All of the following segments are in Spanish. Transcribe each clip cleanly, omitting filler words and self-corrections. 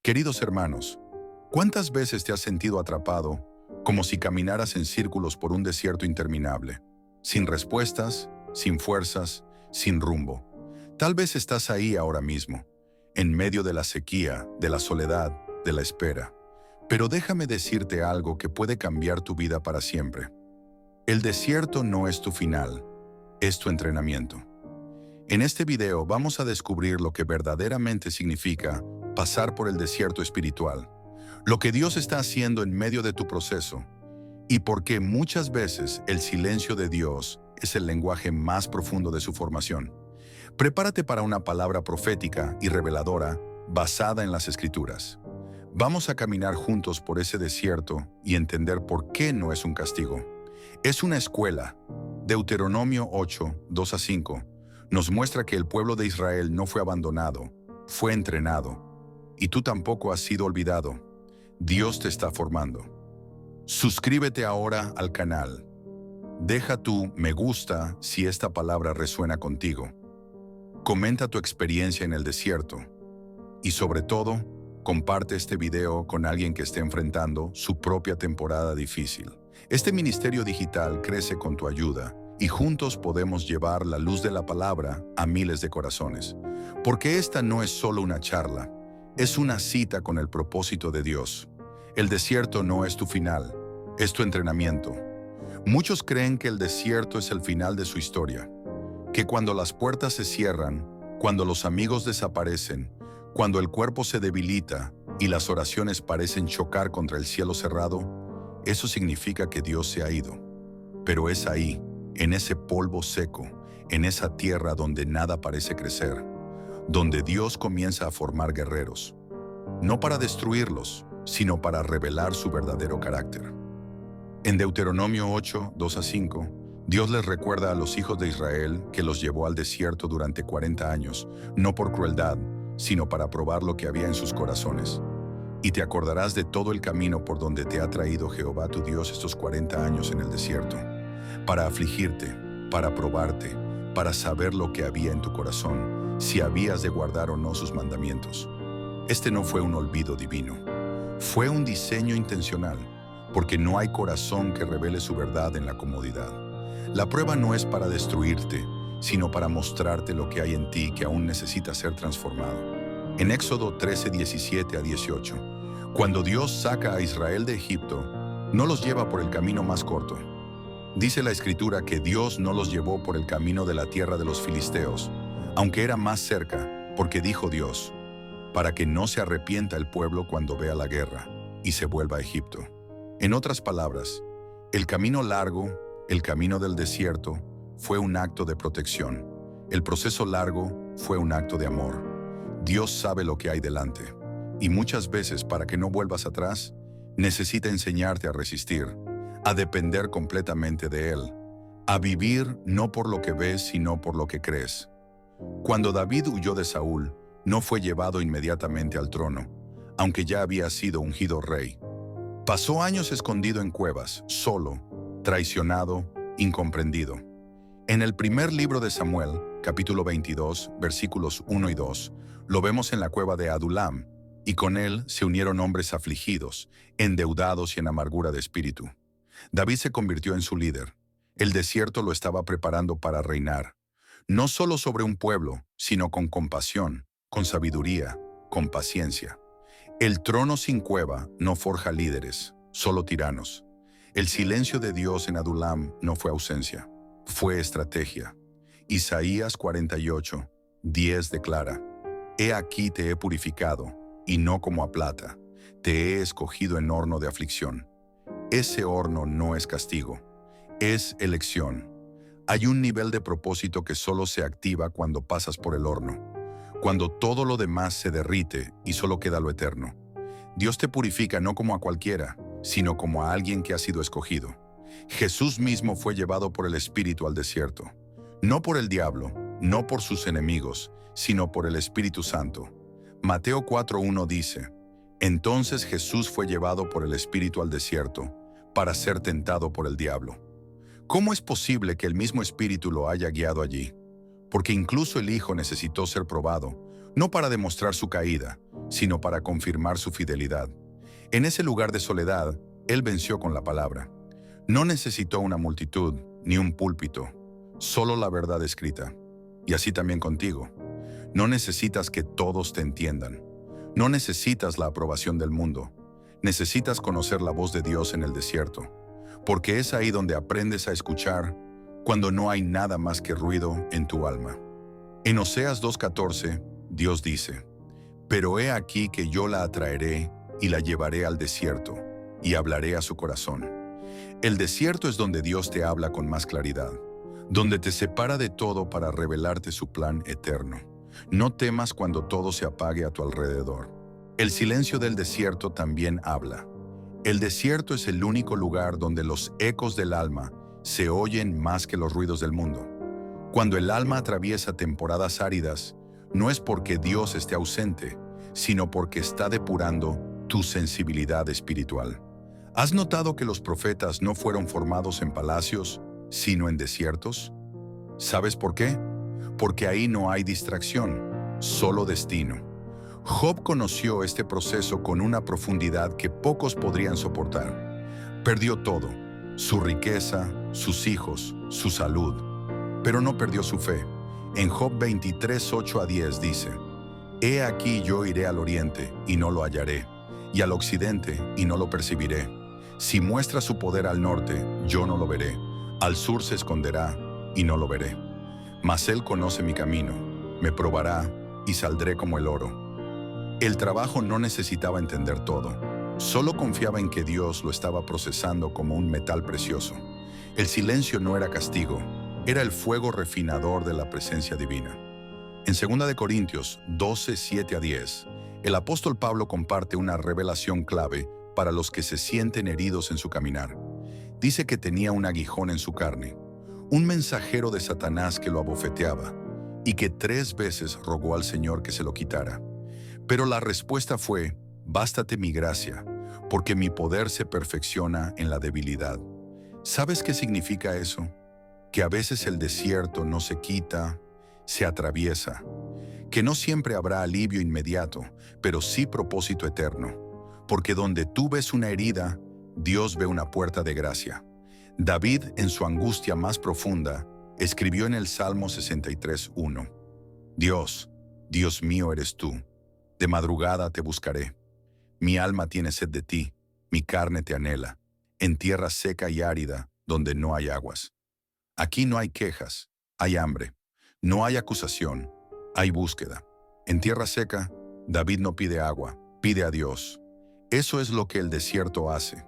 Queridos hermanos, ¿cuántas veces te has sentido atrapado, como si caminaras en círculos por un desierto interminable, sin respuestas, sin fuerzas, sin rumbo? Tal vez estás ahí ahora mismo, en medio de la sequía, de la soledad, de la espera. Pero déjame decirte algo que puede cambiar tu vida para siempre. El desierto no es tu final, es tu entrenamiento. En este video vamos a descubrir lo que verdaderamente significa pasar por el desierto espiritual, lo que Dios está haciendo en medio de tu proceso y por qué muchas veces el silencio de Dios es el lenguaje más profundo de su formación. Prepárate para una palabra profética y reveladora basada en las Escrituras. Vamos a caminar juntos por ese desierto y entender por qué no es un castigo. Es una escuela. Deuteronomio 8, 2-5 nos muestra que el pueblo de Israel no fue abandonado, fue entrenado. Y tú tampoco has sido olvidado. Dios te está formando. Suscríbete ahora al canal. Deja tu me gusta si esta palabra resuena contigo. Comenta tu experiencia en el desierto. Y sobre todo, comparte este video con alguien que esté enfrentando su propia temporada difícil. Este ministerio digital crece con tu ayuda y juntos podemos llevar la luz de la palabra a miles de corazones. Porque esta no es solo una charla, es una cita con el propósito de Dios. El desierto no es tu final, es tu entrenamiento. Muchos creen que el desierto es el final de su historia, que cuando las puertas se cierran, cuando los amigos desaparecen, cuando el cuerpo se debilita y las oraciones parecen chocar contra el cielo cerrado, eso significa que Dios se ha ido. Pero es ahí, en ese polvo seco, en esa tierra donde nada parece crecer, donde Dios comienza a formar guerreros, no para destruirlos, sino para revelar su verdadero carácter. En Deuteronomio 8, 2-5, Dios les recuerda a los hijos de Israel que los llevó al desierto durante 40 años, no por crueldad, sino para probar lo que había en sus corazones. Y te acordarás de todo el camino por donde te ha traído Jehová tu Dios estos 40 años en el desierto, para afligirte, para probarte, para saber lo que había en tu corazón, si habías de guardar o no sus mandamientos. Este no fue un olvido divino, fue un diseño intencional, porque no hay corazón que revele su verdad en la comodidad. La prueba no es para destruirte, sino para mostrarte lo que hay en ti que aún necesita ser transformado. En Éxodo 13, 17-18, cuando Dios saca a Israel de Egipto, no los lleva por el camino más corto. Dice la Escritura que Dios no los llevó por el camino de la tierra de los filisteos, aunque era más cerca, porque dijo Dios, para que no se arrepienta el pueblo cuando vea la guerra y se vuelva a Egipto. En otras palabras, el camino largo, el camino del desierto, fue un acto de protección. El proceso largo fue un acto de amor. Dios sabe lo que hay delante, y muchas veces para que no vuelvas atrás, necesita enseñarte a resistir, a depender completamente de Él, a vivir no por lo que ves, sino por lo que crees. Cuando David huyó de Saúl, no fue llevado inmediatamente al trono, aunque ya había sido ungido rey. Pasó años escondido en cuevas, solo, traicionado, incomprendido. En el primer libro de Samuel, capítulo 22, versículos 1 y 2, lo vemos en la cueva de Adulam, y con él se unieron hombres afligidos, endeudados y en amargura de espíritu. David se convirtió en su líder. El desierto lo estaba preparando para reinar, no solo sobre un pueblo, sino con compasión, con sabiduría, con paciencia. El trono sin cueva no forja líderes, solo tiranos. El silencio de Dios en Adulam no fue ausencia, fue estrategia. Isaías 48, 10 declara, «He aquí te he purificado, y no como a plata, te he escogido en horno de aflicción». Ese horno no es castigo, es elección. Hay un nivel de propósito que solo se activa cuando pasas por el horno, cuando todo lo demás se derrite y solo queda lo eterno. Dios te purifica no como a cualquiera, sino como a alguien que ha sido escogido. Jesús mismo fue llevado por el Espíritu al desierto, no por el diablo, no por sus enemigos, sino por el Espíritu Santo. Mateo 4:1 dice, «Entonces Jesús fue llevado por el Espíritu al desierto, para ser tentado por el diablo». ¿Cómo es posible que el mismo Espíritu lo haya guiado allí? Porque incluso el Hijo necesitó ser probado, no para demostrar su caída, sino para confirmar su fidelidad. En ese lugar de soledad, él venció con la palabra. No necesitó una multitud ni un púlpito, solo la verdad escrita. Y así también contigo. No necesitas que todos te entiendan. No necesitas la aprobación del mundo. Necesitas conocer la voz de Dios en el desierto, porque es ahí donde aprendes a escuchar cuando no hay nada más que ruido en tu alma. En Oseas 2:14, Dios dice: «Pero he aquí que yo la atraeré y la llevaré al desierto, y hablaré a su corazón». El desierto es donde Dios te habla con más claridad, donde te separa de todo para revelarte su plan eterno. No temas cuando todo se apague a tu alrededor. El silencio del desierto también habla. El desierto es el único lugar donde los ecos del alma se oyen más que los ruidos del mundo. Cuando el alma atraviesa temporadas áridas, no es porque Dios esté ausente, sino porque está depurando tu sensibilidad espiritual. ¿Has notado que los profetas no fueron formados en palacios, sino en desiertos? ¿Sabes por qué? Porque ahí no hay distracción, solo destino. Job conoció este proceso con una profundidad que pocos podrían soportar. Perdió todo, su riqueza, sus hijos, su salud, pero no perdió su fe. En Job 23, 8-10 dice: «He aquí yo iré al oriente y no lo hallaré, y al occidente y no lo percibiré. Si muestra su poder al norte, yo no lo veré. Al sur se esconderá y no lo veré. Mas él conoce mi camino, me probará y saldré como el oro». El trabajo no necesitaba entender todo. Solo confiaba en que Dios lo estaba procesando como un metal precioso. El silencio no era castigo, era el fuego refinador de la presencia divina. En 2 de Corintios 12, 7-10, el apóstol Pablo comparte una revelación clave para los que se sienten heridos en su caminar. Dice que tenía un aguijón en su carne, un mensajero de Satanás que lo abofeteaba, y que 3 veces rogó al Señor que se lo quitara. Pero la respuesta fue: «Bástate mi gracia, porque mi poder se perfecciona en la debilidad». ¿Sabes qué significa eso? Que a veces el desierto no se quita, se atraviesa. Que no siempre habrá alivio inmediato, pero sí propósito eterno. Porque donde tú ves una herida, Dios ve una puerta de gracia. David, en su angustia más profunda, escribió en el Salmo 63:1: «Dios, Dios mío eres tú. De madrugada te buscaré. Mi alma tiene sed de ti, mi carne te anhela, en tierra seca y árida, donde no hay aguas». Aquí no hay quejas, hay hambre. No hay acusación, hay búsqueda. En tierra seca, David no pide agua, pide a Dios. Eso es lo que el desierto hace.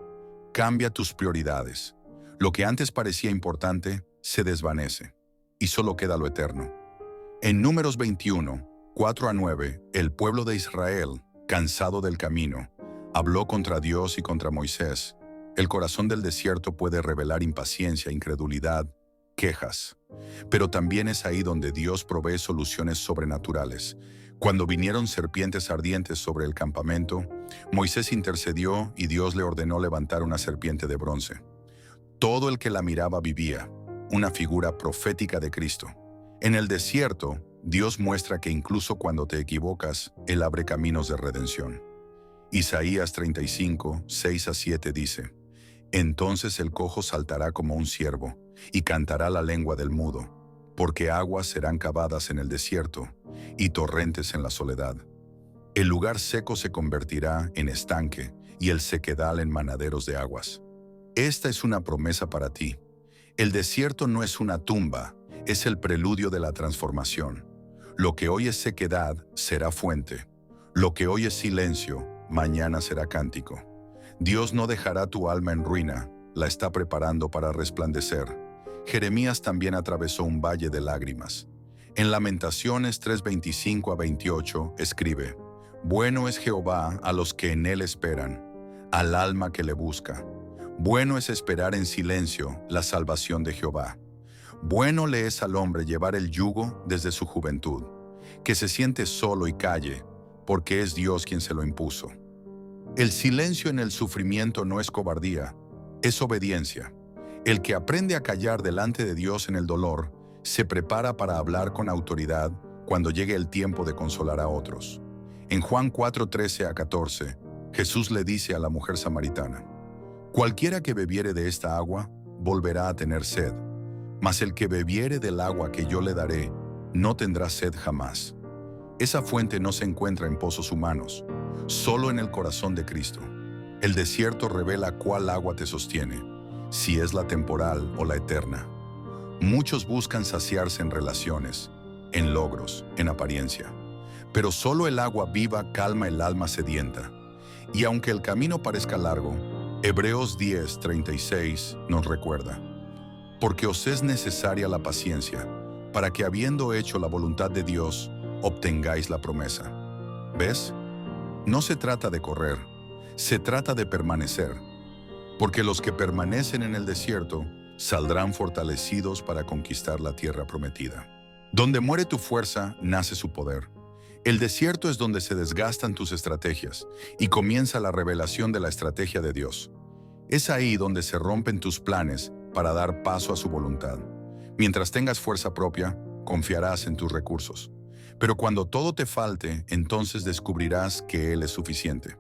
Cambia tus prioridades. Lo que antes parecía importante se desvanece y solo queda lo eterno. En Números 21, 4-9, el pueblo de Israel, cansado del camino, habló contra Dios y contra Moisés. El corazón del desierto puede revelar impaciencia, incredulidad, quejas. Pero también es ahí donde Dios provee soluciones sobrenaturales. Cuando vinieron serpientes ardientes sobre el campamento, Moisés intercedió y Dios le ordenó levantar una serpiente de bronce. Todo el que la miraba vivía, una figura profética de Cristo. En el desierto, Dios muestra que incluso cuando te equivocas, Él abre caminos de redención. Isaías 35, 6-7 dice: «Entonces el cojo saltará como un ciervo, y cantará la lengua del mudo, porque aguas serán cavadas en el desierto, y torrentes en la soledad. El lugar seco se convertirá en estanque, y el sequedal en manaderos de aguas». Esta es una promesa para ti. El desierto no es una tumba, es el preludio de la transformación. Lo que hoy es sequedad será fuente. Lo que hoy es silencio, mañana será cántico. Dios no dejará tu alma en ruina, la está preparando para resplandecer. Jeremías también atravesó un valle de lágrimas. En Lamentaciones 3:25-28 escribe: «Bueno es Jehová a los que en él esperan, al alma que le busca. Bueno es esperar en silencio la salvación de Jehová. Bueno le es al hombre llevar el yugo desde su juventud, que se siente solo y calle, porque es Dios quien se lo impuso». El silencio en el sufrimiento no es cobardía, es obediencia. El que aprende a callar delante de Dios en el dolor, se prepara para hablar con autoridad cuando llegue el tiempo de consolar a otros. En Juan 4:13-14, Jesús le dice a la mujer samaritana: «Cualquiera que bebiere de esta agua, volverá a tener sed, mas el que bebiere del agua que yo le daré, no tendrá sed jamás». Esa fuente no se encuentra en pozos humanos, solo en el corazón de Cristo. El desierto revela cuál agua te sostiene, si es la temporal o la eterna. Muchos buscan saciarse en relaciones, en logros, en apariencia. Pero solo el agua viva calma el alma sedienta. Y aunque el camino parezca largo, Hebreos 10:36 nos recuerda: «Porque os es necesaria la paciencia, para que habiendo hecho la voluntad de Dios, obtengáis la promesa». ¿Ves? No se trata de correr, se trata de permanecer. Porque los que permanecen en el desierto saldrán fortalecidos para conquistar la tierra prometida. Donde muere tu fuerza, nace su poder. El desierto es donde se desgastan tus estrategias y comienza la revelación de la estrategia de Dios. Es ahí donde se rompen tus planes para dar paso a su voluntad. Mientras tengas fuerza propia, confiarás en tus recursos. Pero cuando todo te falte, entonces descubrirás que Él es suficiente.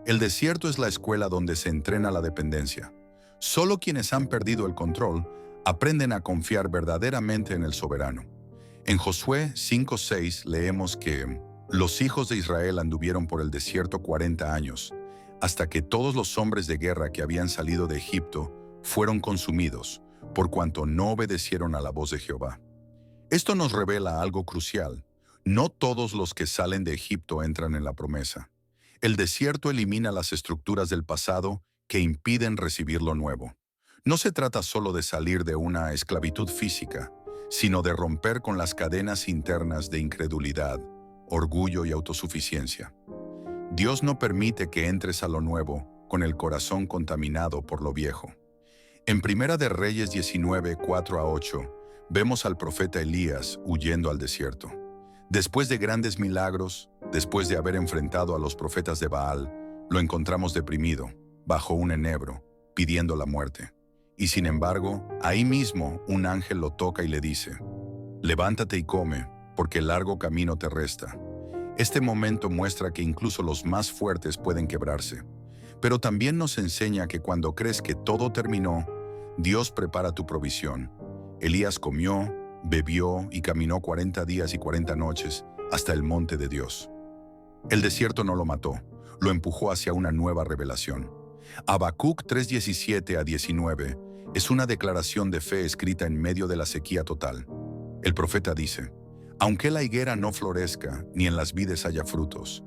El desierto es la escuela donde se entrena la dependencia. Solo quienes han perdido el control aprenden a confiar verdaderamente en el soberano. En Josué 5:6 leemos que los hijos de Israel anduvieron por el desierto 40 años, hasta que todos los hombres de guerra que habían salido de Egipto fueron consumidos, por cuanto no obedecieron a la voz de Jehová. Esto nos revela algo crucial. No todos los que salen de Egipto entran en la promesa. El desierto elimina las estructuras del pasado que impiden recibir lo nuevo. No se trata solo de salir de una esclavitud física, sino de romper con las cadenas internas de incredulidad, orgullo y autosuficiencia. Dios no permite que entres a lo nuevo con el corazón contaminado por lo viejo. En Primera de Reyes 19:4-8, vemos al profeta Elías huyendo al desierto. Después de grandes milagros, después de haber enfrentado a los profetas de Baal, lo encontramos deprimido, bajo un enebro, pidiendo la muerte. Y sin embargo, ahí mismo un ángel lo toca y le dice: «Levántate y come, porque el largo camino te resta». Este momento muestra que incluso los más fuertes pueden quebrarse. Pero también nos enseña que cuando crees que todo terminó, Dios prepara tu provisión. Elías comió, bebió y caminó 40 días y 40 noches hasta el monte de Dios. El desierto no lo mató, lo empujó hacia una nueva revelación. Habacuc 3:17-19 es una declaración de fe escrita en medio de la sequía total. El profeta dice: «Aunque la higuera no florezca, ni en las vides haya frutos,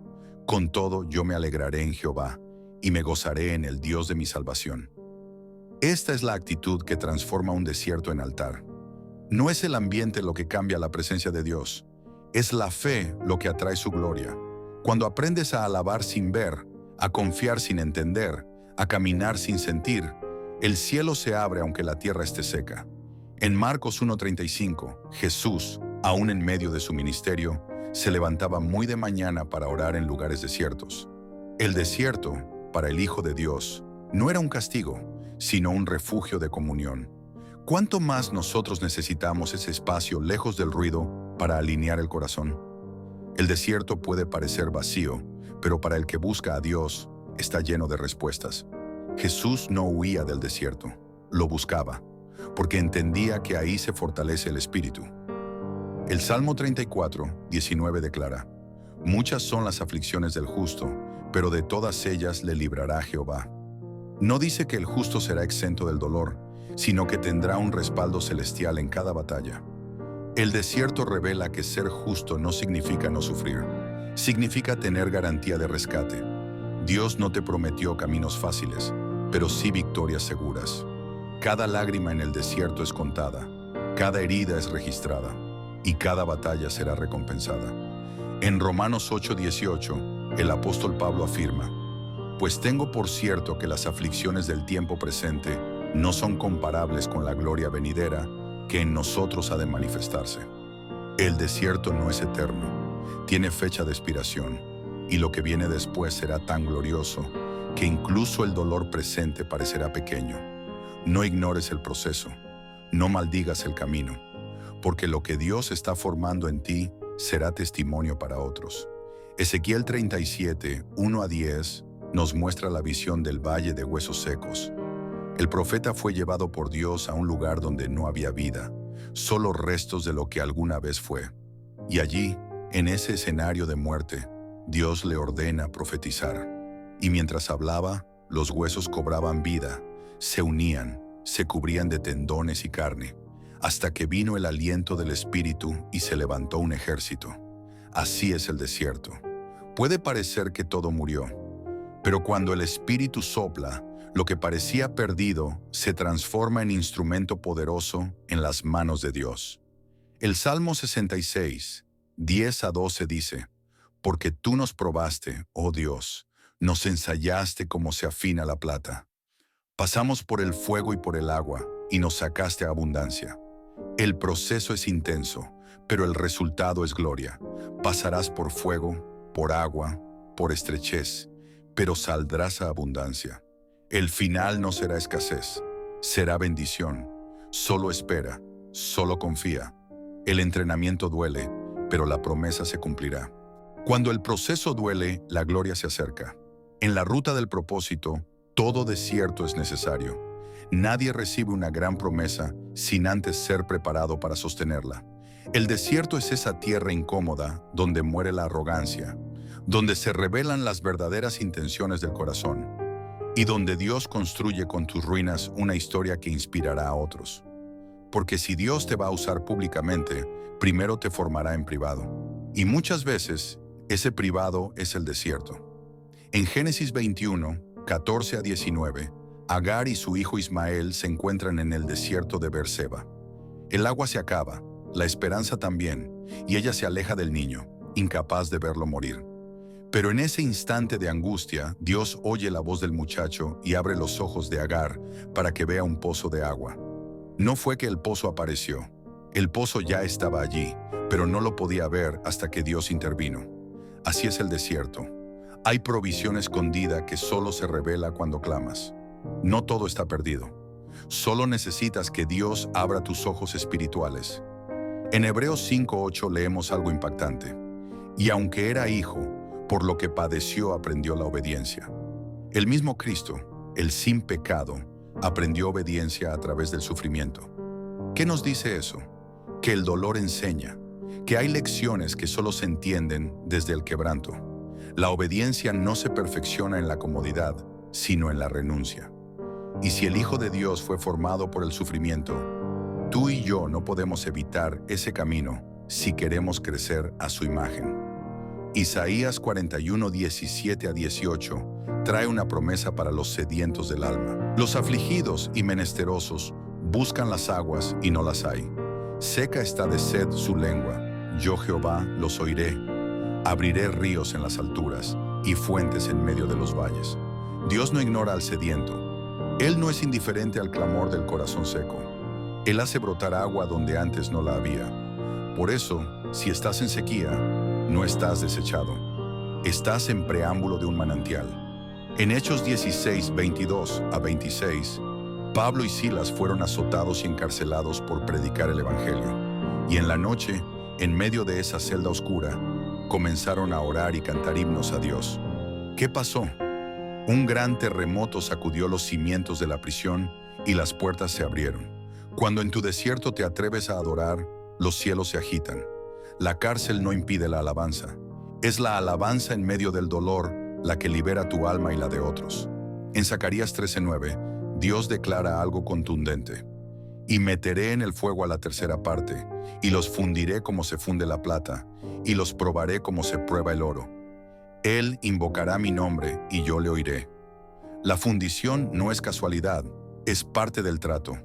con todo yo me alegraré en Jehová, y me gozaré en el Dios de mi salvación». Esta es la actitud que transforma un desierto en altar. No es el ambiente lo que cambia la presencia de Dios, es la fe lo que atrae su gloria. Cuando aprendes a alabar sin ver, a confiar sin entender, a caminar sin sentir, el cielo se abre aunque la tierra esté seca. En Marcos 1:35, Jesús, aún en medio de su ministerio, se levantaba muy de mañana para orar en lugares desiertos. El desierto, para el Hijo de Dios, no era un castigo, sino un refugio de comunión. ¿Cuánto más nosotros necesitamos ese espacio lejos del ruido para alinear el corazón? El desierto puede parecer vacío, pero para el que busca a Dios, está lleno de respuestas. Jesús no huía del desierto, lo buscaba, porque entendía que ahí se fortalece el espíritu. El Salmo 34:19 declara: «Muchas son las aflicciones del justo, pero de todas ellas le librará Jehová». No dice que el justo será exento del dolor, sino que tendrá un respaldo celestial en cada batalla. El desierto revela que ser justo no significa no sufrir, significa tener garantía de rescate. Dios no te prometió caminos fáciles, pero sí victorias seguras. Cada lágrima en el desierto es contada, cada herida es registrada, y cada batalla será recompensada. En Romanos 8:18, el apóstol Pablo afirma: «Pues tengo por cierto que las aflicciones del tiempo presente no son comparables con la gloria venidera que en nosotros ha de manifestarse». El desierto no es eterno, tiene fecha de expiración, y lo que viene después será tan glorioso que incluso el dolor presente parecerá pequeño. No ignores el proceso, no maldigas el camino, porque lo que Dios está formando en ti será testimonio para otros. Ezequiel 37, 1 a 10, nos muestra la visión del valle de huesos secos. El profeta fue llevado por Dios a un lugar donde no había vida, solo restos de lo que alguna vez fue. Y allí, en ese escenario de muerte, Dios le ordena profetizar. Y mientras hablaba, los huesos cobraban vida, se unían, se cubrían de tendones y carne, hasta que vino el aliento del Espíritu y se levantó un ejército. Así es el desierto. Puede parecer que todo murió, pero cuando el Espíritu sopla, lo que parecía perdido se transforma en instrumento poderoso en las manos de Dios. El Salmo 66, 10 a 12 dice: Porque tú nos probaste, oh Dios, nos ensayaste como se afina la plata. Pasamos por el fuego y por el agua, y nos sacaste a abundancia. El proceso es intenso, pero el resultado es gloria. Pasarás por fuego, por agua, por estrechez, pero saldrás a abundancia. El final no será escasez, será bendición. Solo espera, solo confía. El entrenamiento duele, pero la promesa se cumplirá. Cuando el proceso duele, la gloria se acerca. En la ruta del propósito, todo desierto es necesario. Nadie recibe una gran promesa sin antes ser preparado para sostenerla. El desierto es esa tierra incómoda donde muere la arrogancia, donde se revelan las verdaderas intenciones del corazón y donde Dios construye con tus ruinas una historia que inspirará a otros. Porque si Dios te va a usar públicamente, primero te formará en privado. Y muchas veces, ese privado es el desierto. En Génesis 21, 14 a 19, Agar y su hijo Ismael se encuentran en el desierto de Beerseba. El agua se acaba, la esperanza también, y ella se aleja del niño, incapaz de verlo morir. Pero en ese instante de angustia, Dios oye la voz del muchacho y abre los ojos de Agar para que vea un pozo de agua. No fue que el pozo apareció. El pozo ya estaba allí, pero no lo podía ver hasta que Dios intervino. Así es el desierto. Hay provisión escondida que solo se revela cuando clamas. No todo está perdido. Solo necesitas que Dios abra tus ojos espirituales. En Hebreos 5:8 leemos algo impactante. Y aunque era hijo, por lo que padeció aprendió la obediencia. El mismo Cristo, el sin pecado, aprendió obediencia a través del sufrimiento. ¿Qué nos dice eso? Que el dolor enseña, que hay lecciones que solo se entienden desde el quebranto. La obediencia no se perfecciona en la comodidad, sino en la renuncia. Y si el Hijo de Dios fue formado por el sufrimiento, tú y yo no podemos evitar ese camino si queremos crecer a su imagen. Isaías 41, 17 a 18 trae una promesa para los sedientos del alma. Los afligidos y menesterosos buscan las aguas y no las hay. Seca está de sed su lengua. Yo Jehová los oiré. Abriré ríos en las alturas y fuentes en medio de los valles. Dios no ignora al sediento. Él no es indiferente al clamor del corazón seco. Él hace brotar agua donde antes no la había. Por eso, si estás en sequía, no estás desechado. Estás en preámbulo de un manantial. En Hechos 16, 22 a 26, Pablo y Silas fueron azotados y encarcelados por predicar el Evangelio. Y en la noche, en medio de esa celda oscura, comenzaron a orar y cantar himnos a Dios. ¿Qué pasó? Un gran terremoto sacudió los cimientos de la prisión y las puertas se abrieron. Cuando en tu desierto te atreves a adorar, los cielos se agitan. La cárcel no impide la alabanza. Es la alabanza en medio del dolor la que libera tu alma y la de otros. En Zacarías 13:9, Dios declara algo contundente. Y meteré en el fuego a la tercera parte, y los fundiré como se funde la plata, y los probaré como se prueba el oro. Él invocará mi nombre, y yo le oiré. La fundición no es casualidad, es parte del trato.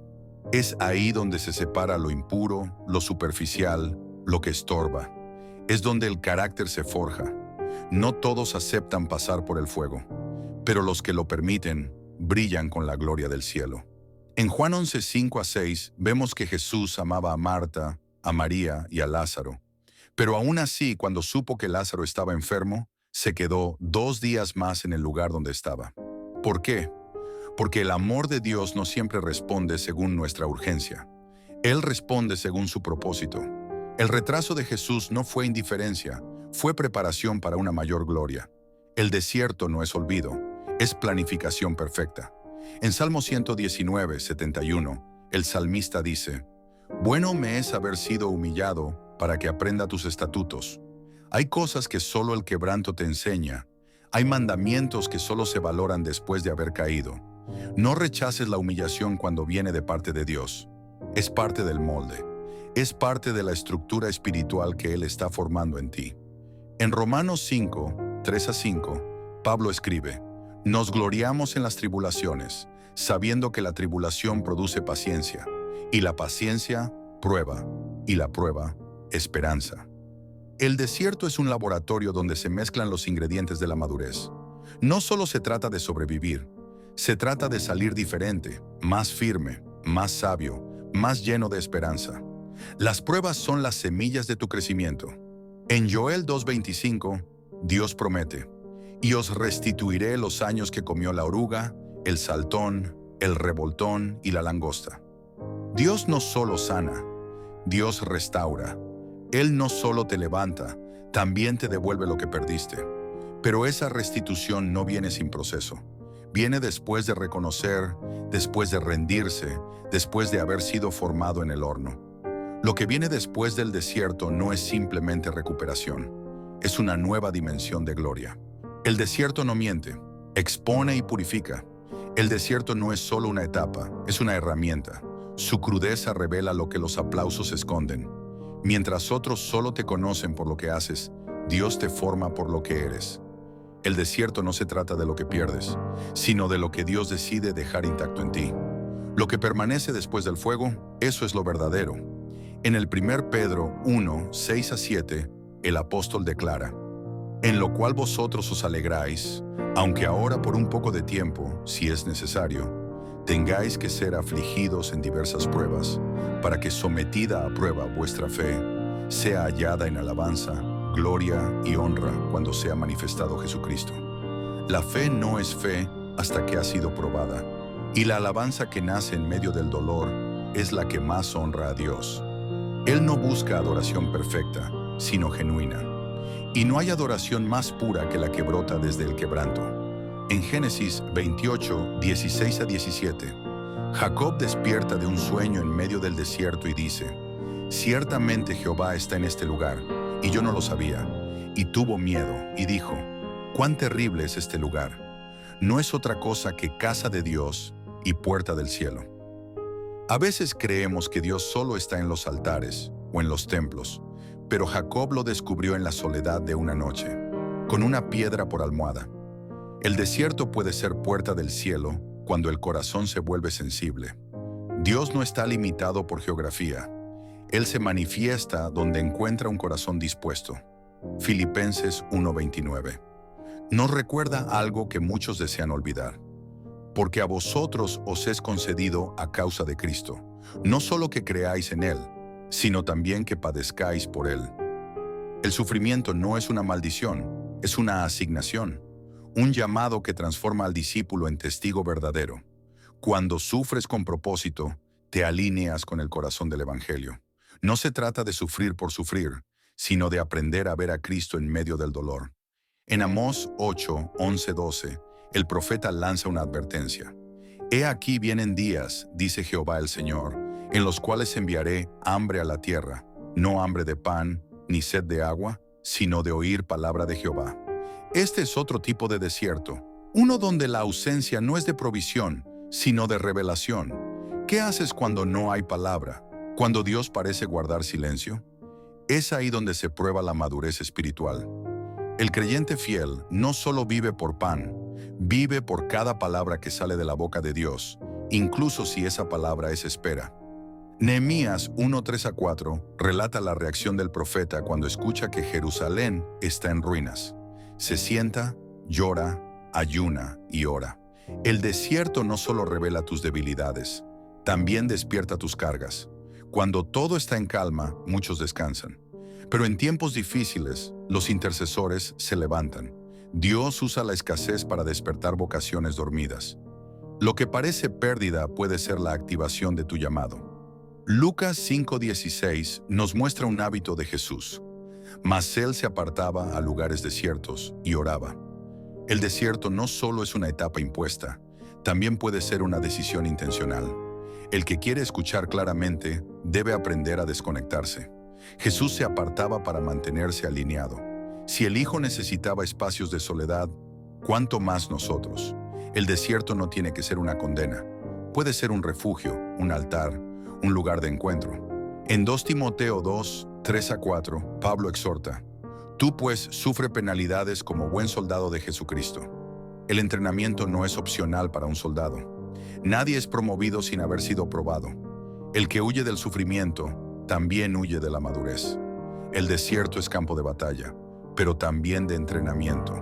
Es ahí donde se separa lo impuro, lo superficial, lo que estorba. Es donde el carácter se forja. No todos aceptan pasar por el fuego, pero los que lo permiten brillan con la gloria del cielo. En Juan 11, 5 a 6 vemos que Jesús amaba a Marta, a María y a Lázaro. Pero aún así, cuando supo que Lázaro estaba enfermo, se quedó 2 días más en el lugar donde estaba. ¿Por qué? Porque el amor de Dios no siempre responde según nuestra urgencia. Él responde según su propósito. El retraso de Jesús no fue indiferencia, fue preparación para una mayor gloria. El desierto no es olvido, es planificación perfecta. En Salmo 119, 71, el salmista dice: «Bueno me es haber sido humillado para que aprenda tus estatutos». Hay cosas que solo el quebranto te enseña. Hay mandamientos que solo se valoran después de haber caído. No rechaces la humillación cuando viene de parte de Dios. Es parte del molde. Es parte de la estructura espiritual que Él está formando en ti. En Romanos 5, 3-5, Pablo escribe: «Nos gloriamos en las tribulaciones, sabiendo que la tribulación produce paciencia, y la paciencia, prueba, y la prueba, esperanza». El desierto es un laboratorio donde se mezclan los ingredientes de la madurez. No solo se trata de sobrevivir, se trata de salir diferente, más firme, más sabio, más lleno de esperanza. Las pruebas son las semillas de tu crecimiento. En Joel 2:25, Dios promete: «Y os restituiré los años que comió la oruga, el saltón, el revoltón y la langosta». Dios no solo sana, Dios restaura. Él no solo te levanta, también te devuelve lo que perdiste. Pero esa restitución no viene sin proceso. Viene después de reconocer, después de rendirse, después de haber sido formado en el horno. Lo que viene después del desierto no es simplemente recuperación, es una nueva dimensión de gloria. El desierto no miente, expone y purifica. El desierto no es solo una etapa, es una herramienta. Su crudeza revela lo que los aplausos esconden. Mientras otros solo te conocen por lo que haces, Dios te forma por lo que eres. El desierto no se trata de lo que pierdes, sino de lo que Dios decide dejar intacto en ti. Lo que permanece después del fuego, eso es lo verdadero. En el 1 Pedro 1, 6-7, el apóstol declara: «En lo cual vosotros os alegráis, aunque ahora por un poco de tiempo, si es necesario, tengáis que ser afligidos en diversas pruebas, para que sometida a prueba vuestra fe sea hallada en alabanza, gloria y honra cuando sea manifestado Jesucristo». La fe no es fe hasta que ha sido probada, y la alabanza que nace en medio del dolor es la que más honra a Dios. Él no busca adoración perfecta, sino genuina. Y no hay adoración más pura que la que brota desde el quebranto. En Génesis 28, 16-17, Jacob despierta de un sueño en medio del desierto y dice: «Ciertamente Jehová está en este lugar, y yo no lo sabía». Y tuvo miedo, y dijo: «Cuán terrible es este lugar. No es otra cosa que casa de Dios y puerta del cielo». A veces creemos que Dios solo está en los altares o en los templos, pero Jacob lo descubrió en la soledad de una noche, con una piedra por almohada. El desierto puede ser puerta del cielo cuando el corazón se vuelve sensible. Dios no está limitado por geografía. Él se manifiesta donde encuentra un corazón dispuesto. Filipenses 1:29. Nos recuerda algo que muchos desean olvidar. Porque a vosotros os es concedido a causa de Cristo, no solo que creáis en Él, sino también que padezcáis por Él. El sufrimiento no es una maldición, es una asignación. Un llamado que transforma al discípulo en testigo verdadero. Cuando sufres con propósito, te alineas con el corazón del Evangelio. No se trata de sufrir por sufrir, sino de aprender a ver a Cristo en medio del dolor. En Amós 8, 11-12, el profeta lanza una advertencia. «He aquí vienen días, dice Jehová el Señor, en los cuales enviaré hambre a la tierra, no hambre de pan, ni sed de agua, sino de oír palabra de Jehová». Este es otro tipo de desierto, uno donde la ausencia no es de provisión, sino de revelación. ¿Qué haces cuando no hay palabra? ¿Cuando Dios parece guardar silencio? Es ahí donde se prueba la madurez espiritual. El creyente fiel no solo vive por pan, vive por cada palabra que sale de la boca de Dios, incluso si esa palabra es espera. Nehemías 1, 3-4 relata la reacción del profeta cuando escucha que Jerusalén está en ruinas. Se sienta, llora, ayuna y ora. El desierto no solo revela tus debilidades, también despierta tus cargas. Cuando todo está en calma, muchos descansan. Pero en tiempos difíciles, los intercesores se levantan. Dios usa la escasez para despertar vocaciones dormidas. Lo que parece pérdida puede ser la activación de tu llamado. Lucas 5:16 nos muestra un hábito de Jesús. Mas él se apartaba a lugares desiertos y oraba. El desierto no solo es una etapa impuesta, también puede ser una decisión intencional. El que quiere escuchar claramente debe aprender a desconectarse. Jesús se apartaba para mantenerse alineado. Si el Hijo necesitaba espacios de soledad, ¿cuánto más nosotros? El desierto no tiene que ser una condena. Puede ser un refugio, un altar, un lugar de encuentro. En 2 Timoteo 2, 3-4, Pablo exhorta: Tú pues sufre penalidades como buen soldado de Jesucristo. El entrenamiento no es opcional para un soldado. Nadie es promovido sin haber sido probado. El que huye del sufrimiento también huye de la madurez. El desierto es campo de batalla, pero también de entrenamiento.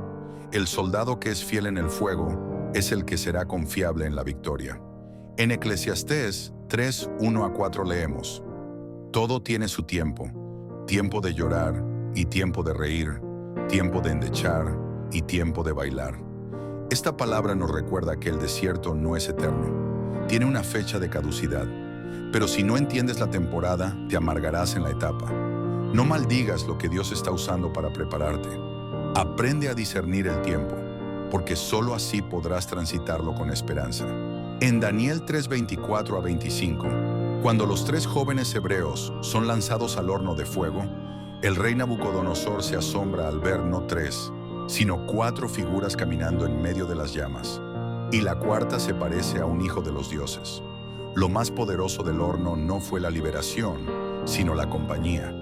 El soldado que es fiel en el fuego es el que será confiable en la victoria. En Eclesiastés 3, 1-4 leemos: Todo tiene su tiempo, tiempo de llorar y tiempo de reír, tiempo de endechar y tiempo de bailar. Esta palabra nos recuerda que el desierto no es eterno, tiene una fecha de caducidad. Pero si no entiendes la temporada, te amargarás en la etapa. No maldigas lo que Dios está usando para prepararte. Aprende a discernir el tiempo, porque solo así podrás transitarlo con esperanza. En Daniel 3:24-25, cuando los 3 jóvenes hebreos son lanzados al horno de fuego, el rey Nabucodonosor se asombra al ver no 3, sino 4 figuras caminando en medio de las llamas, y la cuarta se parece a un hijo de los dioses. Lo más poderoso del horno no fue la liberación, sino la compañía.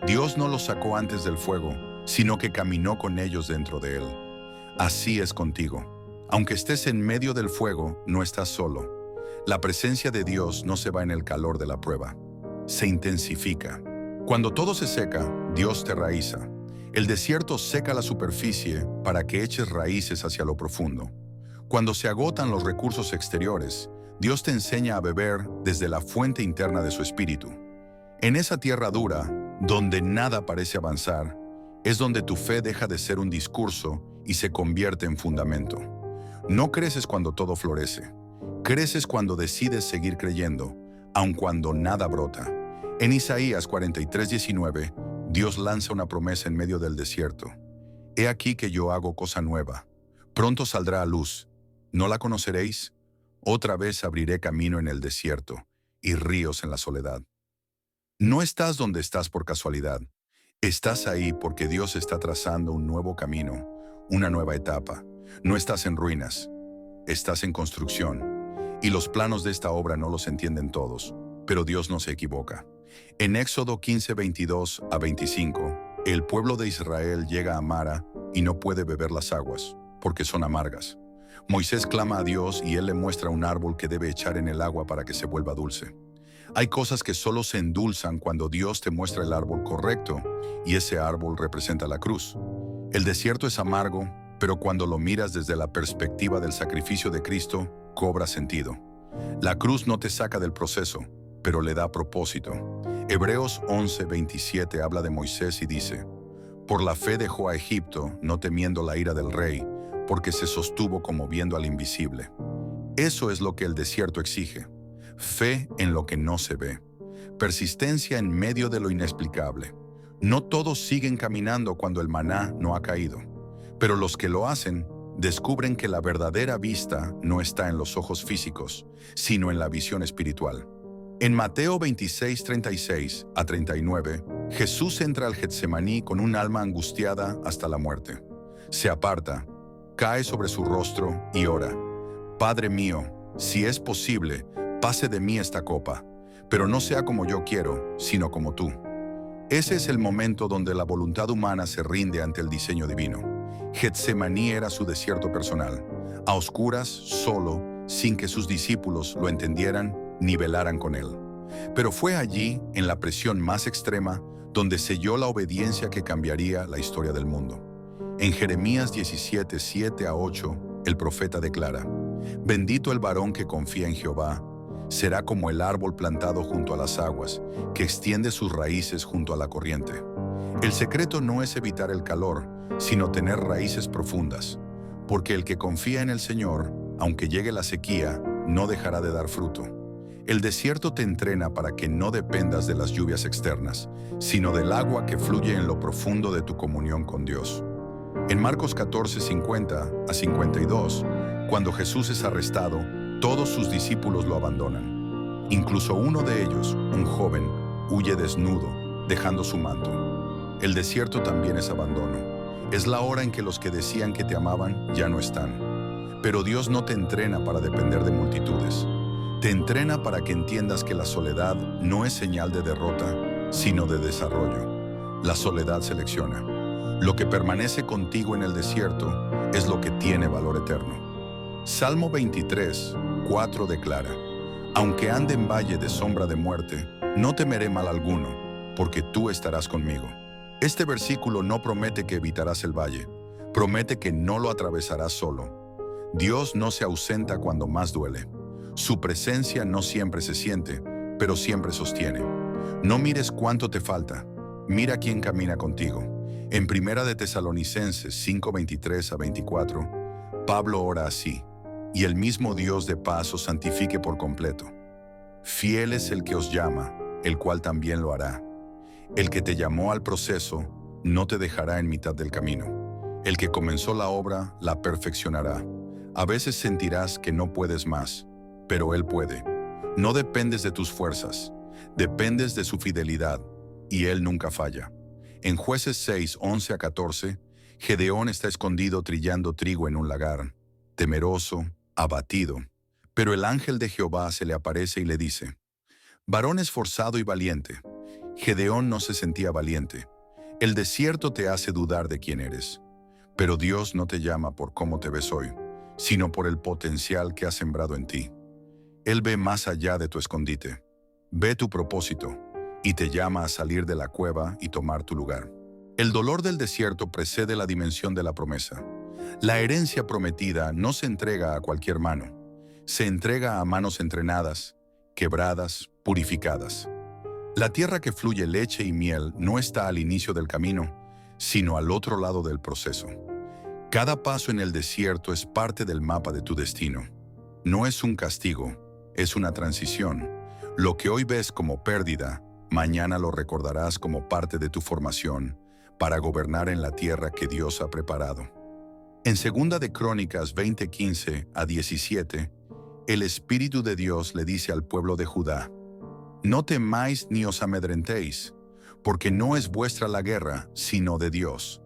Dios no los sacó antes del fuego, sino que caminó con ellos dentro de él. Así es contigo. Aunque estés en medio del fuego, no estás solo. La presencia de Dios no se va en el calor de la prueba, se intensifica. Cuando todo se seca, Dios te raíza. El desierto seca la superficie para que eches raíces hacia lo profundo. Cuando se agotan los recursos exteriores, Dios te enseña a beber desde la fuente interna de su espíritu. En esa tierra dura, donde nada parece avanzar, es donde tu fe deja de ser un discurso y se convierte en fundamento. No creces cuando todo florece. Creces cuando decides seguir creyendo, aun cuando nada brota. En Isaías 43:19, Dios lanza una promesa en medio del desierto. He aquí que yo hago cosa nueva. Pronto saldrá a luz. ¿No la conoceréis? Otra vez abriré camino en el desierto y ríos en la soledad. No estás donde estás por casualidad. Estás ahí porque Dios está trazando un nuevo camino, una nueva etapa. No estás en ruinas, estás en construcción. Y los planos de esta obra no los entienden todos, pero Dios no se equivoca. En Éxodo 15:22-25, el pueblo de Israel llega a Mara y no puede beber las aguas, porque son amargas. Moisés clama a Dios y él le muestra un árbol que debe echar en el agua para que se vuelva dulce. Hay cosas que solo se endulzan cuando Dios te muestra el árbol correcto, y ese árbol representa la cruz. El desierto es amargo, pero cuando lo miras desde la perspectiva del sacrificio de Cristo, cobra sentido. La cruz no te saca del proceso, pero le da propósito. Hebreos 11:27 habla de Moisés y dice: Por la fe dejó a Egipto, no temiendo la ira del rey, porque se sostuvo como viendo al invisible. Eso es lo que el desierto exige. Fe en lo que no se ve. Persistencia en medio de lo inexplicable. No todos siguen caminando cuando el maná no ha caído, pero los que lo hacen descubren que la verdadera vista no está en los ojos físicos, sino en la visión espiritual. En Mateo 26:36-39, Jesús entra al Getsemaní con un alma angustiada hasta la muerte. Se aparta, cae sobre su rostro y ora: Padre mío, si es posible, pase de mí esta copa, pero no sea como yo quiero, sino como tú. Ese es el momento donde la voluntad humana se rinde ante el diseño divino. Getsemaní era su desierto personal, a oscuras, solo, sin que sus discípulos lo entendieran ni velaran con él. Pero fue allí, en la presión más extrema, donde selló la obediencia que cambiaría la historia del mundo. En Jeremías 17:7-8, el profeta declara: Bendito el varón que confía en Jehová, será como el árbol plantado junto a las aguas, que extiende sus raíces junto a la corriente. El secreto no es evitar el calor, sino tener raíces profundas, porque el que confía en el Señor, aunque llegue la sequía, no dejará de dar fruto. El desierto te entrena para que no dependas de las lluvias externas, sino del agua que fluye en lo profundo de tu comunión con Dios. En Marcos 14, 50 a 52, cuando Jesús es arrestado, todos sus discípulos lo abandonan. Incluso uno de ellos, un joven, huye desnudo, dejando su manto. El desierto también es abandono. Es la hora en que los que decían que te amaban ya no están. Pero Dios no te entrena para depender de multitudes. Te entrena para que entiendas que la soledad no es señal de derrota, sino de desarrollo. La soledad selecciona. Lo que permanece contigo en el desierto es lo que tiene valor eterno. Salmo 23, 4 declara: Aunque ande en valle de sombra de muerte, no temeré mal alguno, porque tú estarás conmigo. Este versículo no promete que evitarás el valle, promete que no lo atravesarás solo. Dios no se ausenta cuando más duele. Su presencia no siempre se siente, pero siempre sostiene. No mires cuánto te falta, mira quién camina contigo. En Primera de Tesalonicenses 5:23 a 24, Pablo ora así: y el mismo Dios de paz os santifique por completo. Fiel es el que os llama, el cual también lo hará. El que te llamó al proceso no te dejará en mitad del camino. El que comenzó la obra la perfeccionará. A veces sentirás que no puedes más, pero Él puede. No dependes de tus fuerzas, dependes de su fidelidad, y Él nunca falla. En Jueces 6, 11 a 14, Gedeón está escondido trillando trigo en un lagar, temeroso, abatido. Pero el ángel de Jehová se le aparece y le dice: varón esforzado y valiente. Gedeón no se sentía valiente. El desierto te hace dudar de quién eres. Pero Dios no te llama por cómo te ves hoy, sino por el potencial que ha sembrado en ti. Él ve más allá de tu escondite. Ve tu propósito y te llama a salir de la cueva y tomar tu lugar. El dolor del desierto precede la dimensión de la promesa. La herencia prometida no se entrega a cualquier mano. Se entrega a manos entrenadas, quebradas, purificadas. La tierra que fluye leche y miel no está al inicio del camino, sino al otro lado del proceso. Cada paso en el desierto es parte del mapa de tu destino. No es un castigo, es una transición. Lo que hoy ves como pérdida, mañana lo recordarás como parte de tu formación para gobernar en la tierra que Dios ha preparado. En 2 de Crónicas 20:15 a 17, el Espíritu de Dios le dice al pueblo de Judá: no temáis ni os amedrentéis, porque no es vuestra la guerra, sino de Dios.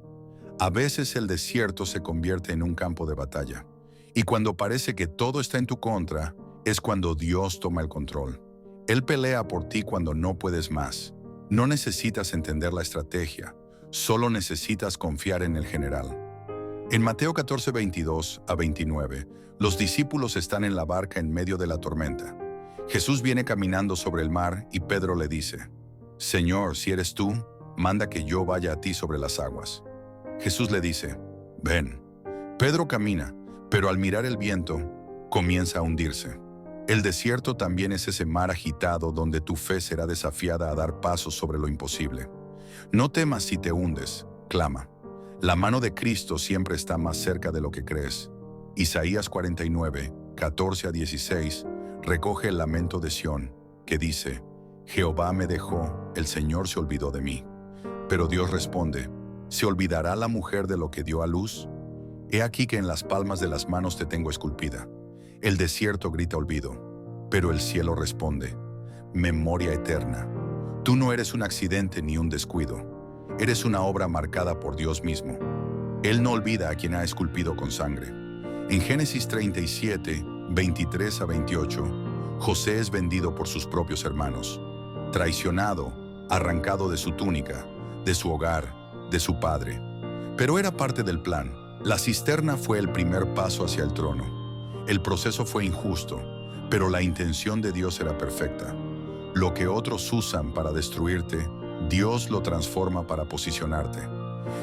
A veces el desierto se convierte en un campo de batalla, y cuando parece que todo está en tu contra, es cuando Dios toma el control. Él pelea por ti cuando no puedes más. No necesitas entender la estrategia, solo necesitas confiar en el general. En Mateo 14, 22 a 29, los discípulos están en la barca en medio de la tormenta. Jesús viene caminando sobre el mar y Pedro le dice: Señor, si eres tú, manda que yo vaya a ti sobre las aguas. Jesús le dice: ven. Pedro camina, pero al mirar el viento, comienza a hundirse. El desierto también es ese mar agitado donde tu fe será desafiada a dar pasos sobre lo imposible. No temas si te hundes, clama. La mano de Cristo siempre está más cerca de lo que crees. Isaías 49, 14 a 16, recoge el lamento de Sión, que dice: Jehová me dejó, el Señor se olvidó de mí. Pero Dios responde: ¿se olvidará la mujer de lo que dio a luz? He aquí que en las palmas de las manos te tengo esculpida. El desierto grita olvido, pero el cielo responde: memoria eterna. Tú no eres un accidente ni un descuido. Eres una obra marcada por Dios mismo. Él no olvida a quien ha esculpido con sangre. En Génesis 37, 23 a 28, José es vendido por sus propios hermanos, traicionado, arrancado de su túnica, de su hogar, de su padre. Pero era parte del plan. La cisterna fue el primer paso hacia el trono. El proceso fue injusto, pero la intención de Dios era perfecta. Lo que otros usan para destruirte, Dios lo transforma para posicionarte.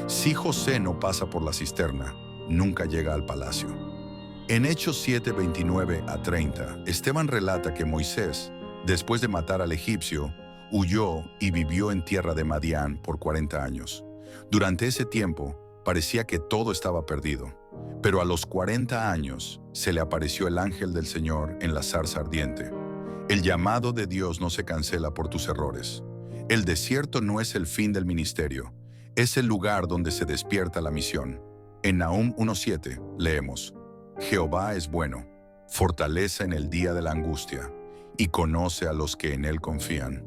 Si José no pasa por la cisterna, nunca llega al palacio. En Hechos 7, 29 a 30, Esteban relata que Moisés, después de matar al egipcio, huyó y vivió en tierra de Madián por 40 años. Durante ese tiempo, parecía que todo estaba perdido. Pero a los 40 años se le apareció el ángel del Señor en la zarza ardiente. El llamado de Dios no se cancela por tus errores. El desierto no es el fin del ministerio, es el lugar donde se despierta la misión. En Nahum 1:7 leemos: Jehová es bueno, fortaleza en el día de la angustia, y conoce a los que en él confían.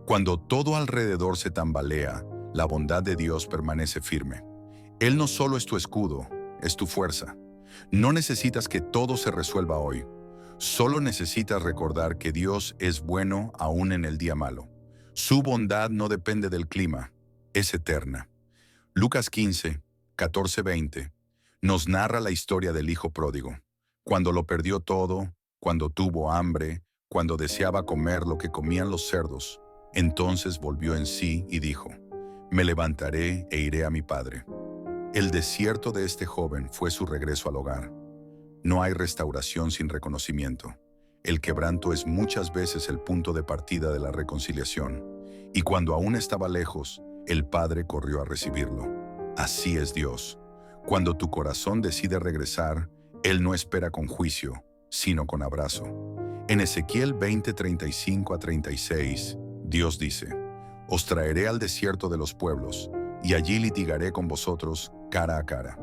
Cuando todo alrededor se tambalea, la bondad de Dios permanece firme. Él no solo es tu escudo, es tu fuerza. No necesitas que todo se resuelva hoy. Solo necesitas recordar que Dios es bueno aún en el día malo. Su bondad no depende del clima, es eterna. Lucas 15, 14-20 nos narra la historia del hijo pródigo. Cuando lo perdió todo, cuando tuvo hambre, cuando deseaba comer lo que comían los cerdos, entonces volvió en sí y dijo: Me levantaré e iré a mi padre. El desierto de este joven fue su regreso al hogar. No hay restauración sin reconocimiento. El quebranto es muchas veces el punto de partida de la reconciliación. Y cuando aún estaba lejos, el Padre corrió a recibirlo. Así es Dios. Cuando tu corazón decide regresar, Él no espera con juicio, sino con abrazo. En Ezequiel 20:35-36, Dios dice: Os traeré al desierto de los pueblos, y allí litigaré con vosotros cara a cara.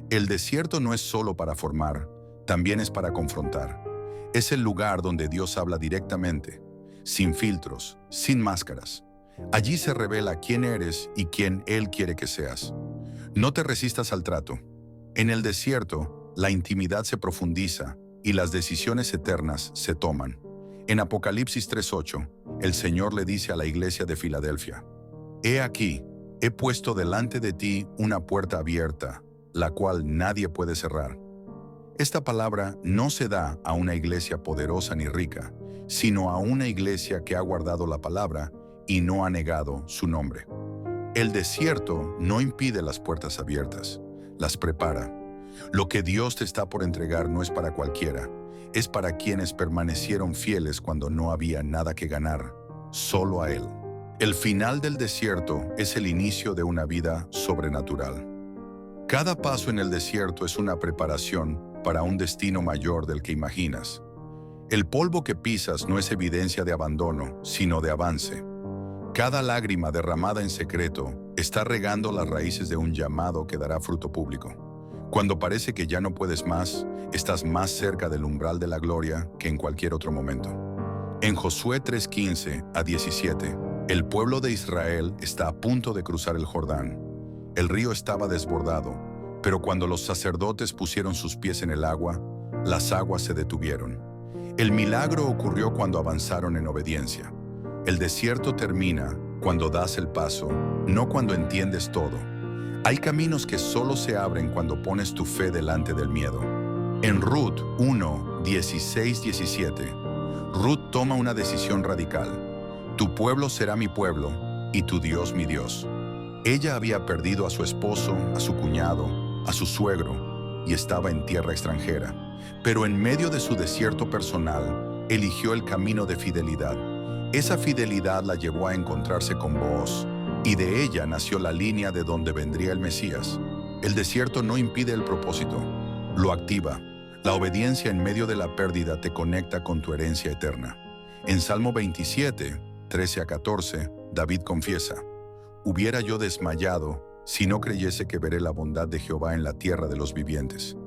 El desierto no es solo para formar, también es para confrontar. Es el lugar donde Dios habla directamente, sin filtros, sin máscaras. Allí se revela quién eres y quién Él quiere que seas. No te resistas al trato. En el desierto, la intimidad se profundiza y las decisiones eternas se toman. En Apocalipsis 3:8, el Señor le dice a la iglesia de Filadelfia: He aquí, he puesto delante de ti una puerta abierta, la cual nadie puede cerrar. Esta palabra no se da a una iglesia poderosa ni rica, sino a una iglesia que ha guardado la palabra y no ha negado su nombre. El desierto no impide las puertas abiertas, las prepara. Lo que Dios te está por entregar no es para cualquiera, es para quienes permanecieron fieles cuando no había nada que ganar, solo a Él. El final del desierto es el inicio de una vida sobrenatural. Cada paso en el desierto es una preparación para un destino mayor del que imaginas. El polvo que pisas no es evidencia de abandono, sino de avance. Cada lágrima derramada en secreto está regando las raíces de un llamado que dará fruto público. Cuando parece que ya no puedes más, estás más cerca del umbral de la gloria que en cualquier otro momento. En Josué 3:15-17, el pueblo de Israel está a punto de cruzar el Jordán. El río estaba desbordado, pero cuando los sacerdotes pusieron sus pies en el agua, las aguas se detuvieron. El milagro ocurrió cuando avanzaron en obediencia. El desierto termina cuando das el paso, no cuando entiendes todo. Hay caminos que solo se abren cuando pones tu fe delante del miedo. En Ruth 1:16-17, Ruth toma una decisión radical. Tu pueblo será mi pueblo y tu Dios mi Dios. Ella había perdido a su esposo, a su cuñado, a su suegro y estaba en tierra extranjera. Pero en medio de su desierto personal, eligió el camino de fidelidad. Esa fidelidad la llevó a encontrarse con Booz, y de ella nació la línea de donde vendría el Mesías. El desierto no impide el propósito, lo activa. La obediencia en medio de la pérdida te conecta con tu herencia eterna. En Salmo 27, 13-14, David confiesa: Hubiera yo desmayado si no creyese que veré la bondad de Jehová en la tierra de los vivientes.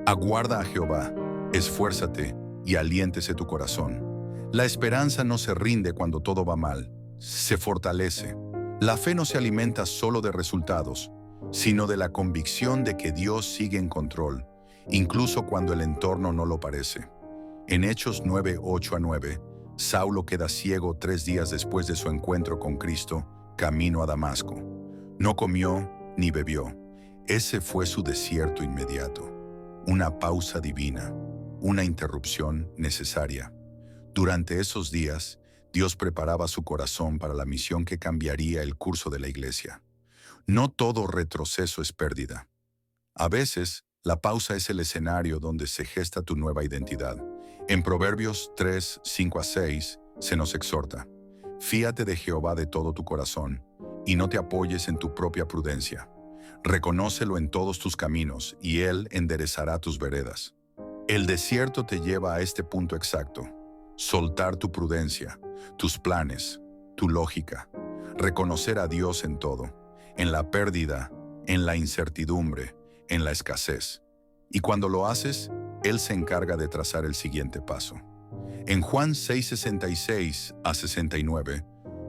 Aguarda a Jehová, esfuérzate y aliéntese tu corazón. La esperanza no se rinde cuando todo va mal, se fortalece. La fe no se alimenta solo de resultados, sino de la convicción de que Dios sigue en control, incluso cuando el entorno no lo parece. En Hechos 9:8-9, Saulo queda ciego 3 días después de su encuentro con Cristo, camino a Damasco. No comió ni bebió. Ese fue su desierto inmediato. Una pausa divina, una interrupción necesaria. Durante esos días, Dios preparaba su corazón para la misión que cambiaría el curso de la iglesia. No todo retroceso es pérdida. A veces, la pausa es el escenario donde se gesta tu nueva identidad. En Proverbios 3:5-6 se nos exhorta: Fíate de Jehová de todo tu corazón, y no te apoyes en tu propia prudencia. Reconócelo en todos tus caminos, y Él enderezará tus veredas. El desierto te lleva a este punto exacto. soltar tu prudencia, tus planes, tu lógica, reconocer a Dios en todo, en la pérdida, en la incertidumbre, en la escasez. Y cuando lo haces, Él se encarga de trazar el siguiente paso. En Juan 6:66 a 69,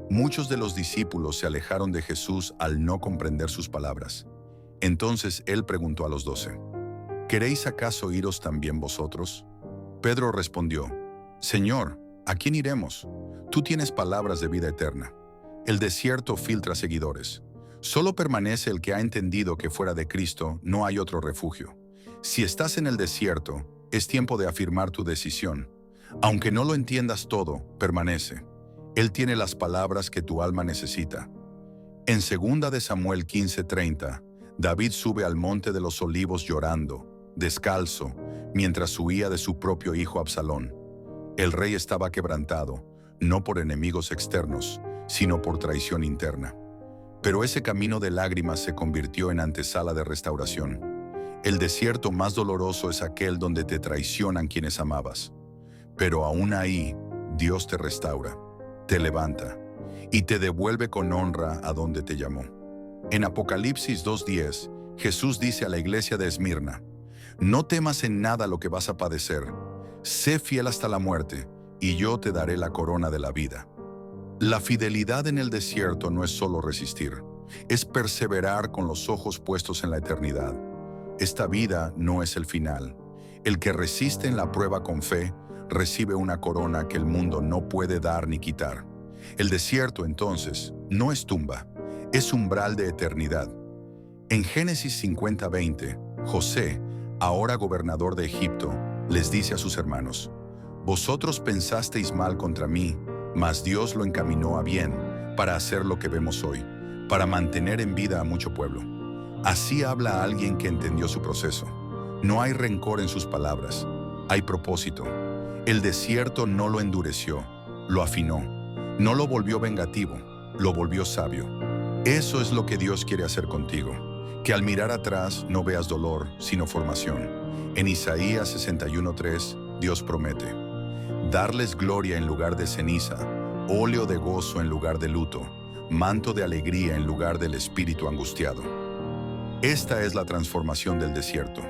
muchos de los discípulos se alejaron de Jesús al no comprender sus palabras. Entonces Él preguntó a los 12, ¿queréis acaso iros también vosotros? Pedro respondió, Señor, ¿a quién iremos? Tú tienes palabras de vida eterna. El desierto filtra seguidores. Solo permanece el que ha entendido que fuera de Cristo no hay otro refugio. Si estás en el desierto, es tiempo de afirmar tu decisión. Aunque no lo entiendas todo, permanece. Él tiene las palabras que tu alma necesita. En 2 de Samuel 15:30, David sube al monte de los olivos llorando, descalzo, mientras huía de su propio hijo Absalón. El rey estaba quebrantado, no por enemigos externos, sino por traición interna. Pero ese camino de lágrimas se convirtió en antesala de restauración. El desierto más doloroso es aquel donde te traicionan quienes amabas. Pero aún ahí, Dios te restaura, te levanta y te devuelve con honra a donde te llamó. En Apocalipsis 2:10, Jesús dice a la iglesia de Esmirna, no temas en nada lo que vas a padecer, sé fiel hasta la muerte, y yo te daré la corona de la vida. La fidelidad en el desierto no es solo resistir, es perseverar con los ojos puestos en la eternidad. Esta vida no es el final. El que resiste en la prueba con fe, recibe una corona que el mundo no puede dar ni quitar. El desierto, entonces, no es tumba, es umbral de eternidad. En Génesis 50:20, José, ahora gobernador de Egipto, les dice a sus hermanos, vosotros pensasteis mal contra mí, mas Dios lo encaminó a bien, para hacer lo que vemos hoy, para mantener en vida a mucho pueblo. Así habla alguien que entendió su proceso. No hay rencor en sus palabras, hay propósito. El desierto no lo endureció, lo afinó. No lo volvió vengativo, lo volvió sabio. Eso es lo que Dios quiere hacer contigo, que al mirar atrás no veas dolor, sino formación. En Isaías 61:3, Dios promete, darles gloria en lugar de ceniza, óleo de gozo en lugar de luto, manto de alegría en lugar del espíritu angustiado. Esta es la transformación del desierto.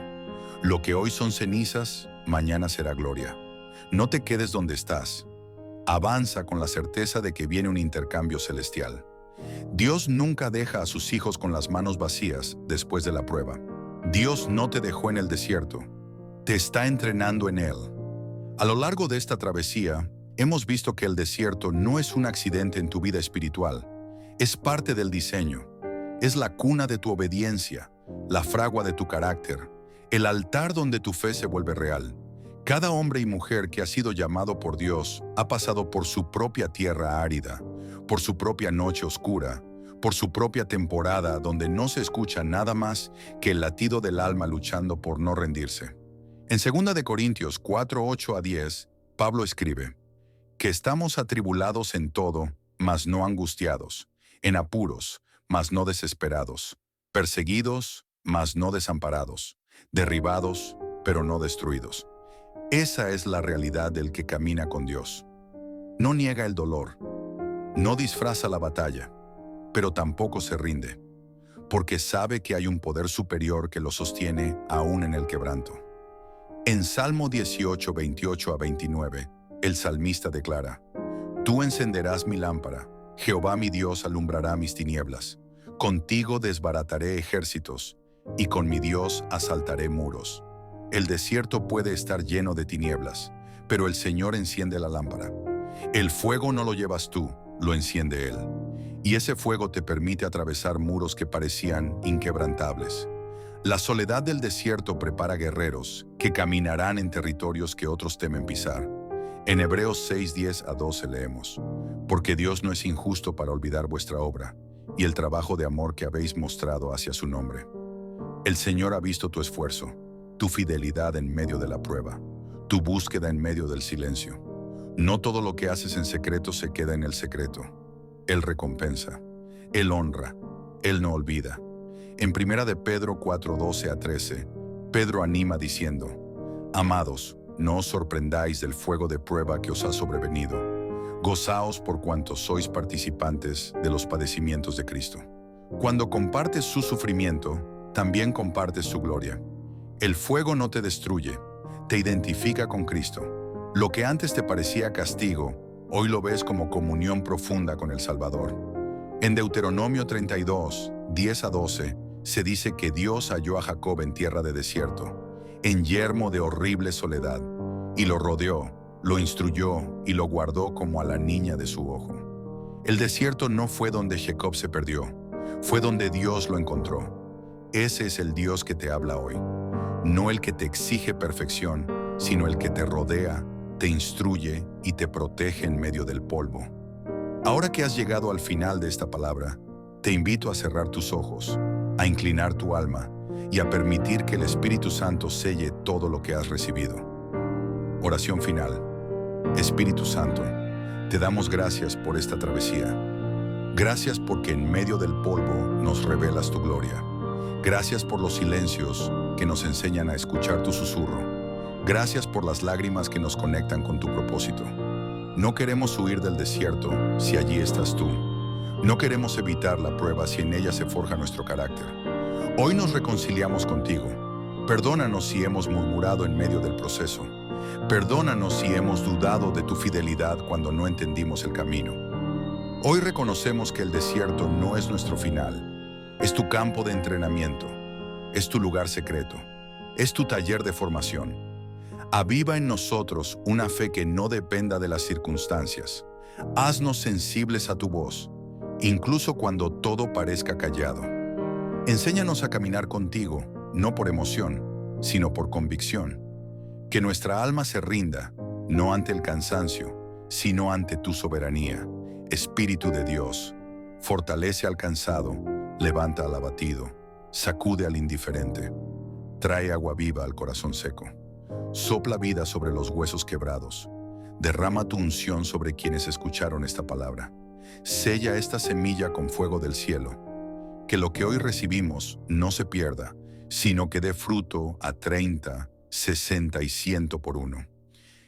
Lo que hoy son cenizas, mañana será gloria. No te quedes donde estás. Avanza con la certeza de que viene un intercambio celestial. Dios nunca deja a sus hijos con las manos vacías después de la prueba. Dios no te dejó en el desierto. Te está entrenando en él. A lo largo de esta travesía, hemos visto que el desierto no es un accidente en tu vida espiritual. Es parte del diseño. Es la cuna de tu obediencia, la fragua de tu carácter, el altar donde tu fe se vuelve real. Cada hombre y mujer que ha sido llamado por Dios ha pasado por su propia tierra árida, por su propia noche oscura, por su propia temporada donde no se escucha nada más que el latido del alma luchando por no rendirse. En 2 de Corintios 4:8-10, Pablo escribe, que estamos atribulados en todo, mas no angustiados, en apuros, mas no desesperados, perseguidos, mas no desamparados, derribados, pero no destruidos. Esa es la realidad del que camina con Dios. No niega el dolor, no disfraza la batalla, pero tampoco se rinde, porque sabe que hay un poder superior que lo sostiene aún en el quebranto. En Salmo 18:28-29, el salmista declara, Tú encenderás mi lámpara, Jehová mi Dios alumbrará mis tinieblas. Contigo desbarataré ejércitos, y con mi Dios asaltaré muros. El desierto puede estar lleno de tinieblas, pero el Señor enciende la lámpara. El fuego no lo llevas tú, lo enciende Él. Y ese fuego te permite atravesar muros que parecían inquebrantables. La soledad del desierto prepara guerreros que caminarán en territorios que otros temen pisar. En Hebreos 6:10-12 leemos, porque Dios no es injusto para olvidar vuestra obra y el trabajo de amor que habéis mostrado hacia su nombre. El Señor ha visto tu esfuerzo, tu fidelidad en medio de la prueba, tu búsqueda en medio del silencio. No todo lo que haces en secreto se queda en el secreto. Él recompensa, Él honra, Él no olvida. En 1 de Pedro 4:12-13, Pedro anima diciendo, Amados, no os sorprendáis del fuego de prueba que os ha sobrevenido. Gozaos por cuanto sois participantes de los padecimientos de Cristo. Cuando compartes su sufrimiento, también compartes su gloria. El fuego no te destruye, te identifica con Cristo. Lo que antes te parecía castigo, hoy lo ves como comunión profunda con el Salvador. En Deuteronomio 32, 10 a 12, se dice que Dios halló a Jacob en tierra de desierto, en yermo de horrible soledad, y lo rodeó, lo instruyó y lo guardó como a la niña de su ojo. El desierto no fue donde Jacob se perdió, fue donde Dios lo encontró. Ese es el Dios que te habla hoy. No el que te exige perfección, sino el que te rodea, te instruye y te protege en medio del polvo. Ahora que has llegado al final de esta palabra, te invito a cerrar tus ojos, a inclinar tu alma y a permitir que el Espíritu Santo selle todo lo que has recibido. Oración final. Espíritu Santo, te damos gracias por esta travesía. Gracias porque en medio del polvo nos revelas tu gloria. Gracias por los silencios que nos enseñan a escuchar tu susurro. Gracias por las lágrimas que nos conectan con tu propósito. No queremos huir del desierto si allí estás tú. No queremos evitar la prueba si en ella se forja nuestro carácter. Hoy nos reconciliamos contigo. Perdónanos si hemos murmurado en medio del proceso. Perdónanos si hemos dudado de tu fidelidad cuando no entendimos el camino. Hoy reconocemos que el desierto no es nuestro final. Es tu campo de entrenamiento. Es tu lugar secreto. Es tu taller de formación. Aviva en nosotros una fe que no dependa de las circunstancias. Haznos sensibles a tu voz, incluso cuando todo parezca callado. Enséñanos a caminar contigo, no por emoción, sino por convicción. Que nuestra alma se rinda, no ante el cansancio, sino ante tu soberanía. Espíritu de Dios, fortalece al cansado, levanta al abatido, sacude al indiferente. Trae agua viva al corazón seco. Sopla vida sobre los huesos quebrados. Derrama tu unción sobre quienes escucharon esta palabra. Sella esta semilla con fuego del cielo. Que lo que hoy recibimos no se pierda, sino que dé fruto a 30, 60 y 100 por uno.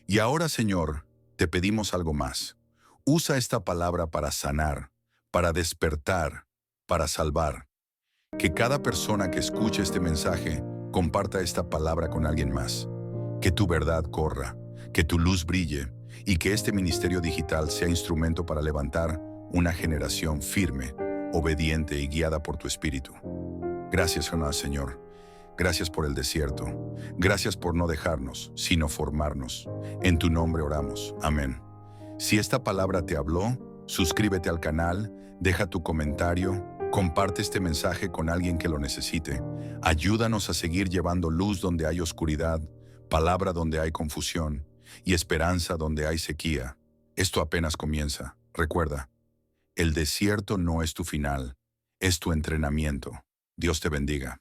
Y ahora, Señor, te pedimos algo más. Usa esta palabra para sanar, para despertar, para salvar. Que cada persona que escuche este mensaje comparta esta palabra con alguien más. Que tu verdad corra, que tu luz brille y que este ministerio digital sea instrumento para levantar una generación firme, obediente y guiada por tu Espíritu. Gracias, Señor. Gracias por el desierto. Gracias por no dejarnos, sino formarnos. En tu nombre oramos. Amén. Si esta palabra te habló, suscríbete al canal, deja tu comentario, comparte este mensaje con alguien que lo necesite. Ayúdanos a seguir llevando luz donde hay oscuridad, palabra donde hay confusión y esperanza donde hay sequía. Esto apenas comienza. Recuerda, el desierto no es tu final, es tu entrenamiento. Dios te bendiga.